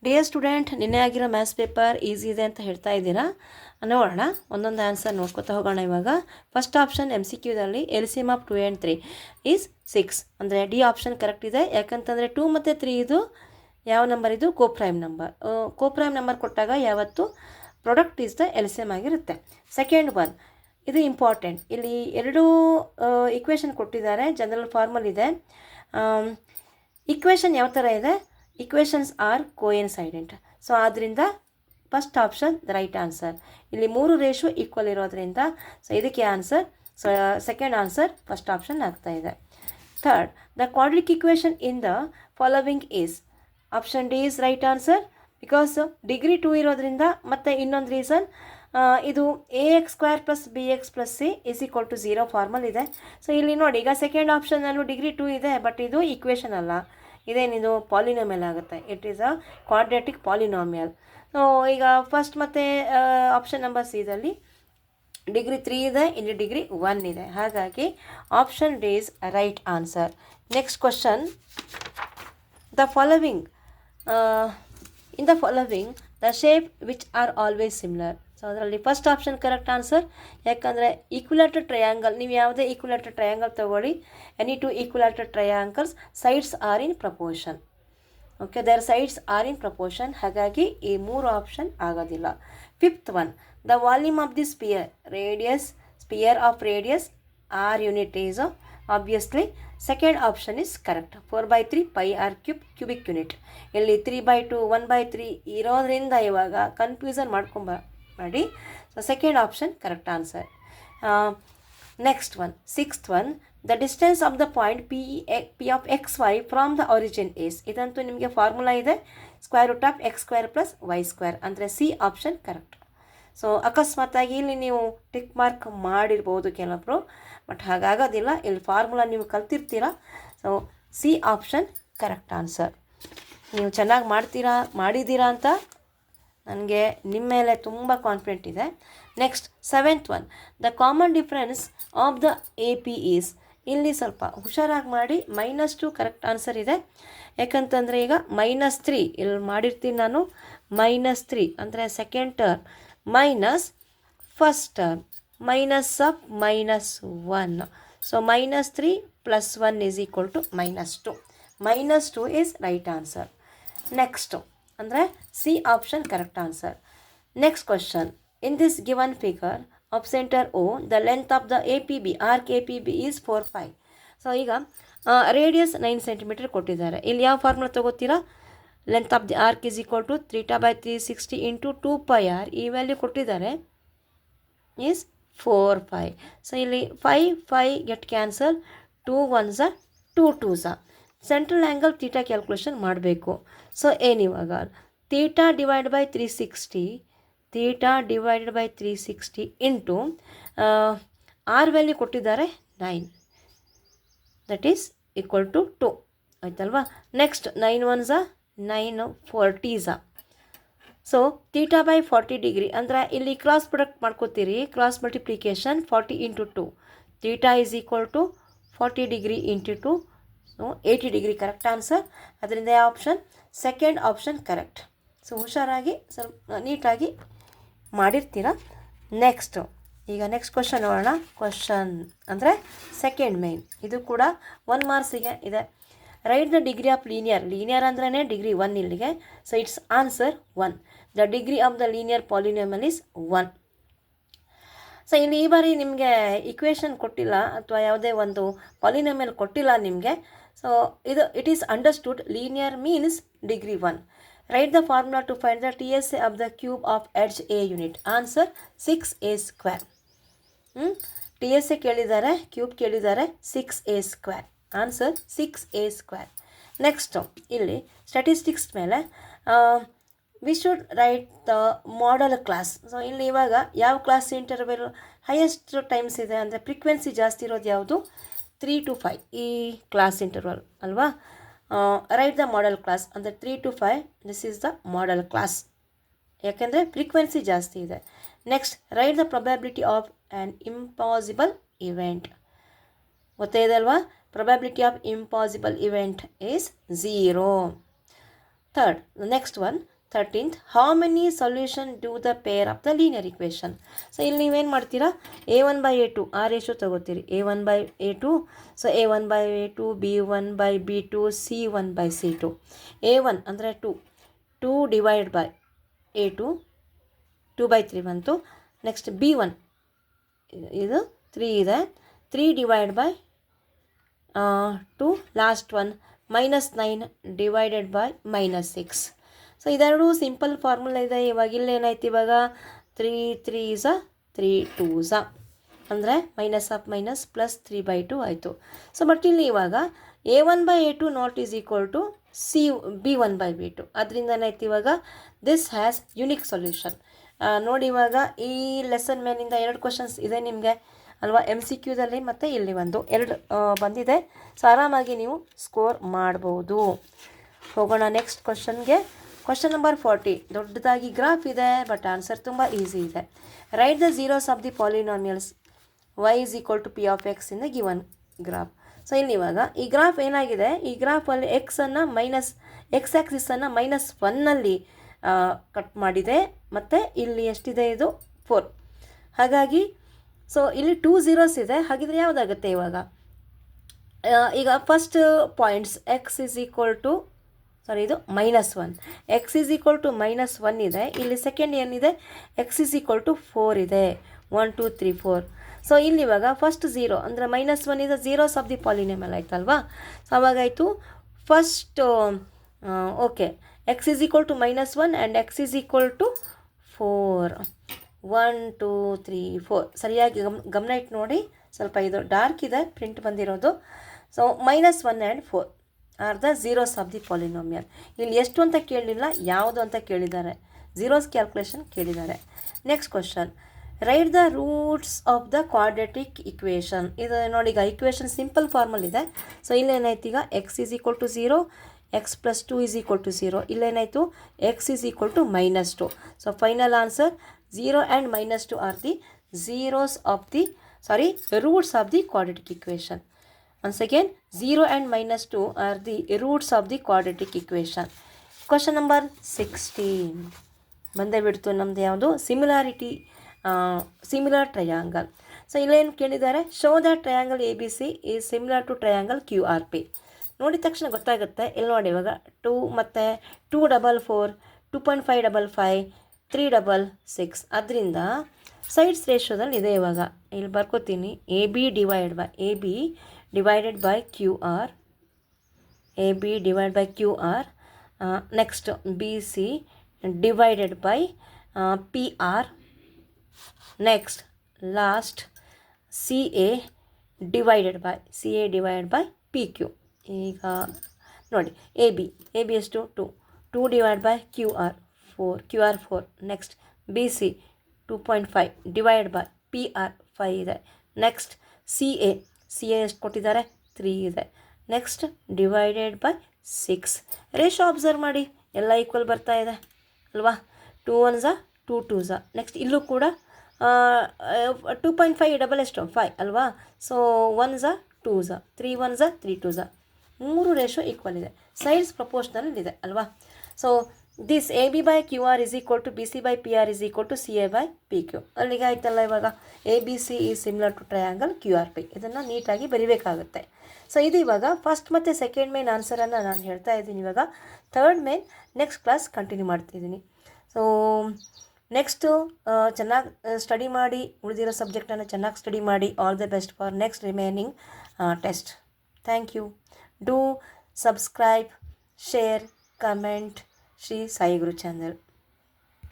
Dear student, ನಿನ್ನೆ ಆಗಿರೋ maths paper easy ಇದೆ ಅಂತ ಹೇಳ್ತಾ ಇದ್ದೀರಾ. ನೋಡೋಣ, ಒಂದೊಂದು ಆನ್ಸರ್ ನೋಡ್ಕೊತಾ ಹೋಗೋಣ. ಇವಾಗ ಫಸ್ಟ್ ಆಪ್ಷನ್ ಎಮ್ ಸಿ ಕ್ಯೂದಲ್ಲಿ LCM ಆಫ್ 2 and 3 ಈಸ್ 6 ಅಂದರೆ ಡಿ ಆಪ್ಷನ್ ಕರೆಕ್ಟ್ ಇದೆ. ಯಾಕಂತಂದರೆ 2 ಮತ್ತು 3 ಇದು ಯಾವ ನಂಬರ್, ಇದು ಕೋಪ್ರೈಮ್ ನಂಬರ್. ಕೋಪ್ರೈಮ್ ನಂಬರ್ ಕೊಟ್ಟಾಗ ಯಾವತ್ತು ಪ್ರಾಡಕ್ಟ್ ಈಸ್ ದ LCM ಆಗಿರುತ್ತೆ. ಸೆಕೆಂಡ್ ಒನ್, ಇದು ಇಂಪಾರ್ಟೆಂಟ್. ಇಲ್ಲಿ ಎರಡು ಇಕ್ವೇಷನ್ ಕೊಟ್ಟಿದ್ದಾರೆ, ಜನರಲ್ ಫಾರ್ಮಲ್ ಇದೆ. ಇಕ್ವೇಷನ್ ಯಾವ ಥರ ಇದೆ? Equations are coincident. ಸೊ ಆದ್ದರಿಂದ first option the right answer. ಇಲ್ಲಿ 3 ರೇಷು ಈಕ್ವಲ್ ಇರೋದ್ರಿಂದ ಸೊ ಇದಕ್ಕೆ answer. So second answer first option ಆಗ್ತಾ ಇದೆ. Third, the quadric equation in the following is option D is right answer. Because degree 2 ಇರೋದ್ರಿಂದ. ಮತ್ತು ಇನ್ನೊಂದು reason, ಇದು AX² + BX + C = 0 ಫಾರ್ಮಲ್ ಇದೆ. ಸೊ ಇಲ್ಲಿ ನೋಡಿ, ಈಗ ಸೆಕೆಂಡ್ ಆಪ್ಷನಲ್ಲೂ ಡಿಗ್ರಿ 2 ಇದೆ, ಬಟ್ ಇದು ಈಕ್ವೇಷನ್ ಅಲ್ಲ, ಇದೇನಿದು ಪಾಲಿನೋಮಿಯಲ್ ಆಗುತ್ತೆ. It is a quadratic polynomial. So ಈಗ ಫಸ್ಟ್ ಮತ್ತು ಆಪ್ಷನ್ ನಂಬರ್ ಸಿದಲ್ಲಿ ಡಿಗ್ರಿ 3 ಇದೆ, ಇಲ್ಲಿ ಡಿಗ್ರಿ 1 ಇದೆ. ಹಾಗಾಗಿ option D is right answer. Next question, the following in the following the shape which are always similar. So ಅದರಲ್ಲಿ first option correct answer. ಯಾಕಂದರೆ equilateral triangle, ನೀವು ಯಾವುದೇ ಈಕ್ವಿಲೇಟರ್ ಟ್ರಯಾಂಗಲ್ ತಗೊಳ್ಳಿ, any two equilateral triangles sides are in proportion. Okay, their sides are in proportion. ಹಾಗಾಗಿ ಈ 3 option ಆಗೋದಿಲ್ಲ. Fifth one, the volume of the sphere of radius r unit is obviously second option is correct. 4/3 πr³ cubic unit. ಇಲ್ಲಿ 3/2 1/3 ಇರೋದ್ರಿಂದ ಇವಾಗ confusion ಮಾಡಿ. So second option correct answer. Next one, sixth one, the distance of the point P of XY from the origin is. ಇದಂತೂ ನಿಮಗೆ formula ಇದೆ, √(x² + y²) ಅಂದರೆ C option correct. So ಅಕಸ್ಮಾತಾಗಿ ಇಲ್ಲಿ ನೀವು ಟಿಕ್ ಮಾರ್ಕ್ ಮಾಡಿರ್ಬೋದು ಕೆಲವೊಬ್ಬರು, ಬಟ್ ಹಾಗಾಗೋದಿಲ್ಲ. ಇಲ್ಲಿ ಫಾರ್ಮುಲಾ ನೀವು ಕಲ್ತಿರ್ತೀರ. So C option correct answer. ನೀವು ಚೆನ್ನಾಗಿ ಮಾಡಿದ್ದೀರಾ ಅಂತ ನನಗೆ ನಿಮ್ಮ ಮೇಲೆ ತುಂಬ ಕಾನ್ಫಿಡೆಂಟ್ ಇದೆ. Next seventh one, the common difference of the AP is. ಇಲ್ಲಿ ಸ್ವಲ್ಪ ಹುಷಾರಾಗಿ ಮಾಡಿ. -2 ಕರೆಕ್ಟ್ ಆನ್ಸರ್ ಇದೆ. ಯಾಕಂತಂದರೆ ಈಗ -3 ಇಲ್ಲಿ ಮಾಡಿರ್ತೀನಿ ನಾನು. -3 ಅಂದರೆ second term minus first term minus of -1. So -3 + 1 = -2. -2 is right answer. Next ಅಂದರೆ C option correct answer. Next question, in this given figure of centre O, the length of the APB arc APB is 4 5. So ಈಗ radius 9 cm ಕೊಟ್ಟಿದ್ದಾರೆ. ಇಲ್ಲಿ ಯಾವ formula ತೊಗೋತೀರಾ? Length of the arc is = 3/360 × 2πr. ಈ value ಕೊಟ್ಟಿದ್ದಾರೆ is 4 5. So ಇಲ್ಲಿ 5 5 get cancel, 2 1s 2 2s. Central angle theta calculation ಮಾಡಬೇಕು. So ಏನಿವಾಗ theta /360 into R value ಕೊಟ್ಟಿದ್ದಾರೆ 9, ದಟ್ ಈಸ್ = 2 ಆಯ್ತಲ್ವಾ. Next 9 1s 9 40s. So θ/40 degree ಅಂದರೆ ಇಲ್ಲಿ ಕ್ರಾಸ್ ಪ್ರೊಡಕ್ಟ್ ಮಾಡ್ಕೋತೀರಿ, cross multiplication 40 × 2. Theta is = 40 degree × 2. So 80 degree correct answer. ಅದರಿಂದ ಯಾವ option? Second option correct. So ಹುಷಾರಾಗಿ ಸ್ವಲ್ಪ ನೀಟಾಗಿ ಮಾಡಿರ್ತೀರ. ಈಗ ನೆಕ್ಸ್ಟ್ ಕ್ವಶನ್ ನೋಡೋಣ. ಕ್ವಶನ್ ಅಂದರೆ ಸೆಕೆಂಡ್ ಮೇನ್, ಇದು ಕೂಡ 1 ಮಾರ್ಕ್ಸಿಗೆ ಇದೆ. Right the degree of linear ಅಂದ್ರೇ ಡಿಗ್ರಿ 1 ಇಲ್ಲಿಗೆ. So it's answer 1. The degree of the linear polynomial is 1. So ಇಲ್ಲಿ ಈ ಬಾರಿ ನಿಮಗೆ ಇಕ್ವೇಷನ್ ಕೊಟ್ಟಿಲ್ಲ ಅಥವಾ ಯಾವುದೇ ಒಂದು ಪಾಲಿನೋಮಿಯಲ್ ಕೊಟ್ಟಿಲ್ಲ ನಿಮಗೆ. So it is understood linear means degree 1. Write the formula to find the TSA of the cube of edge A unit. Answer 6a². TSA ಕೇಳಿದ್ದಾರೆ, ಕ್ಯೂಬ್ ಕೇಳಿದ್ದಾರೆ, 6a². Answer 6a². ನೆಕ್ಸ್ಟು ಇಲ್ಲಿ statistics ಮೇಲೆ we should write the model class. So ಇಲ್ಲಿ ಇವಾಗ ಯಾವ class interval highest times ಇದೆ ಅಂದರೆ frequency ಜಾಸ್ತಿ ಇರೋದು ಯಾವುದು? 3 to 5 ಈ ಕ್ಲಾಸ್ ಇಂಟರ್ವಲ್ ಅಲ್ವಾ. ರೈಟ್ ದ ಮಾಡೆಲ್ ಕ್ಲಾಸ್ ಅಂದರೆ 3 to 5, this is the model class. ಯಾಕೆಂದರೆ ಫ್ರೀಕ್ವೆನ್ಸಿ ಜಾಸ್ತಿ ಇದೆ. Next, right the probability of an impossible event. ಗೊತ್ತೇ ಇದೆ ಅಲ್ವಾ? Probability of impossible event is 0. Third, the next one, 13th, how many solution do the pair of the linear equation? So ಇಲ್ಲಿ ನೀವೇನು ಮಾಡ್ತೀರಾ, a1/a2 ಆ ರೇಷು ತಗೋತೀರಿ, a1/a2, so a1/a2, b1/b2, c1/c2. a1 ಅಂದರೆ 2 divide by a2, 2/3 ಬಂತು. Next b1 ಇದು 3 ಇದೆ, 3 divide by 2, last one -9 divided by -6. So ಇದೆರಡು simple formula ಇದೆ. ಇವಾಗ ಇಲ್ಲಿ ಏನಾಯ್ತು, ಇವಾಗ 3 3s 3 2s ಅಂದರೆ ಮೈನಸ್ ಆಫ್ ಮೈನಸ್ ಪ್ಲಸ್ 3/2 ಆಯಿತು. ಸೊ ಬಟ್ ಇಲ್ಲಿ ಇವಾಗ a1/a2 not is equal to b1/b2. ಅದರಿಂದ ಏನಾಯ್ತು, ಇವಾಗ ದಿಸ್ ಹ್ಯಾಸ್ ಯುನಿಕ್ ಸೊಲ್ಯೂಷನ್. ನೋಡಿ ಇವಾಗ ಈ ಲೆಸನ್ ಮೇಲಿಂದ 2 ಕ್ವಶನ್ಸ್ ಇದೆ ನಿಮಗೆ ಅಲ್ವಾ, MCQದಲ್ಲಿ ಮತ್ತು ಇಲ್ಲಿ ಎರಡು ಬಂದಿದೆ. ಸೊ ಆರಾಮಾಗಿ ನೀವು ಸ್ಕೋರ್ ಮಾಡ್ಬೋದು. ಹೋಗೋಣ ನೆಕ್ಸ್ಟ್ ಕ್ವಶನ್ಗೆ. Question number 40. ದೊಡ್ಡದಾಗಿ ಗ್ರಾಫ್ ಇದೆ, ಬಟ್ ಆನ್ಸರ್ ತುಂಬ ಈಸಿ ಇದೆ. Right the zeros of the polynomials y is equal to p of x in the given graph. So ಇಲ್ಲಿ ಇವಾಗ ಈ ಗ್ರಾಫ್ ಏನಾಗಿದೆ, ಈ ಗ್ರಾಫಲ್ಲಿ ಎಕ್ಸನ್ನು ಎಕ್ಸ್ ಆ್ಯಕ್ಸಿಸನ್ನು -1ನಲ್ಲಿ ಕಟ್ ಮಾಡಿದೆ, ಮತ್ತು ಇಲ್ಲಿ ಎಷ್ಟಿದೆ, ಇದು 4. ಹಾಗಾಗಿ ಸೊ ಇಲ್ಲಿ 2 zeros ಇದೆ. ಹಾಗಿದ್ರೆ ಯಾವುದಾಗುತ್ತೆ ಇವಾಗ, ಈಗ first points x is equal to ಇದು -1, ಎಕ್ಸ್ ಈಸ್ ಈಕ್ವಲ್ ಟು -1 ಇದೆ. ಇಲ್ಲಿ ಸೆಕೆಂಡ್ ಏನಿದೆ, ಎಕ್ಸ್ ಈಸ್ ಈಕ್ವಲ್ ಟು 4 ಇದೆ, 1 2 3 4. ಸೊ ಇಲ್ಲಿ ಇವಾಗ ಫಸ್ಟ್ 0 ಅಂದರೆ -1 ಇದೆ, ಝೀರೋಸ್ ಆಫ್ ದಿ ಪಾಲಿನಾಮಿಯಲ್ ಆಯ್ತಲ್ವಾ. ಸೊ ಅವಾಗಾಯಿತು first okay, X is equal to -1 and X is equal to 4. 1 2 3 4 ಸರಿಯಾಗಿ ಗಮನ ಇಟ್ಟು ನೋಡಿ. ಸ್ವಲ್ಪ ಇದು ಡಾರ್ಕ್ ಇದೆ ಪ್ರಿಂಟ್ ಬಂದಿರೋದು. So -1 and 4 are the zeros of the polynomial. ಇಲ್ಲಿ ಎಷ್ಟು ಅಂತ ಕೇಳಲಿಲ್ಲ, ಯಾವುದು ಅಂತ ಕೇಳಿದ್ದಾರೆ, ಝೀರೋಸ್ ಕ್ಯಾಲ್ಕುಲೇಷನ್ ಕೇಳಿದ್ದಾರೆ. Next question, write the roots of the quadratic equation. ಇದು ನೋಡಿ, ಈಗ ಇಕ್ವೇಷನ್ ಸಿಂಪಲ್ ಫಾರ್ಮಲ್ ಇದೆ. ಸೊ ಇಲ್ಲೇನಾಯ್ತು, ಈಗ x is equal to 0, x + 2 is equal to 0. ಇಲ್ಲೇನಾಯಿತು, x is equal to -2. ಸೊ final answer 0 and -2 are the roots of the quadratic equation. Once again, 0 and -2 are the roots of the quadratic equation. Question number 16 ಬಂದೇ ಬಿಡ್ತು ನಮ್ಮದು ಯಾವುದು, similar triangle. So ಇಲ್ಲೇನು ಕೇಳಿದ್ದಾರೆ, show the triangle ABC is similar to triangle QRP. ನೋಡಿದ ತಕ್ಷಣ ಗೊತ್ತಾಗುತ್ತೆ. ಇಲ್ಲಿ ನೋಡಿ ಇವಾಗ 2 ಮತ್ತು 2 4 4, 2.555, 3 6. ಅದರಿಂದ ಸೈಡ್ಸ್ ರೇಷೋದಲ್ಲಿ ಇದೆ. ಇವಾಗ ಇಲ್ಲಿ ಬರ್ಕೋತೀನಿ, AB divided by QR, AB divide by QR. Next BC divided by PR. Next last CA divided by PQ. ಈಗ ನೋಡಿ, ಎ ಬಿ ಎಷ್ಟು, 2 divide by QR 4. Next BC 2.5 divide by PR 5 ಇದೆ. ನೆಕ್ಸ್ಟ್ CA ಎಷ್ಟು ಕೊಟ್ಟಿದ್ದಾರೆ, 3 ಇದೆ. Next divided by 6. Ratio observe ಮಾಡಿ, ಎಲ್ಲ equal ಬರ್ತಾ ಇದೆ ಅಲ್ವಾ. 2 1s 2 2s. ನೆಕ್ಸ್ಟ್ ಇಲ್ಲೂ ಕೂಡ 2.5 ಡಬಲ್ ಎಷ್ಟು, 5 ಅಲ್ವಾ. So 1s 2s, 3 1s 3 2s. 3 ratio equal ಇದೆ, ಸೈಡ್ಸ್ ಪ್ರಪೋರ್ಷನಲ್ ಇದೆ ಅಲ್ವಾ. So this AB by QR is equal to BC by PR is equal to CA by PQ. ಅಲ್ಲಿಗೆ ಆಯ್ತಲ್ಲ. ಇವಾಗ ABC is similar to triangle QRP. ಇದನ್ನು ನೀಟಾಗಿ ಬರಿಬೇಕಾಗುತ್ತೆ. So ಇದು ಇವಾಗ ಫಸ್ಟ್ ಮತ್ತು ಸೆಕೆಂಡ್ ಮೇನ್ ಆನ್ಸರನ್ನು ನಾನು ಹೇಳ್ತಾ ಇದ್ದೀನಿ. ಇವಾಗ third main next class continue ಮಾಡ್ತಿದ್ದೀನಿ. ಸೊ ನೆಕ್ಸ್ಟು ಚೆನ್ನಾಗಿ ಸ್ಟಡಿ ಮಾಡಿ, ಉಳಿದಿರೋ ಸಬ್ಜೆಕ್ಟನ್ನು ಚೆನ್ನಾಗಿ ಸ್ಟಡಿ ಮಾಡಿ. All the best for next remaining test. Thank you. Do subscribe, share, comment Sri Sai Guru channel.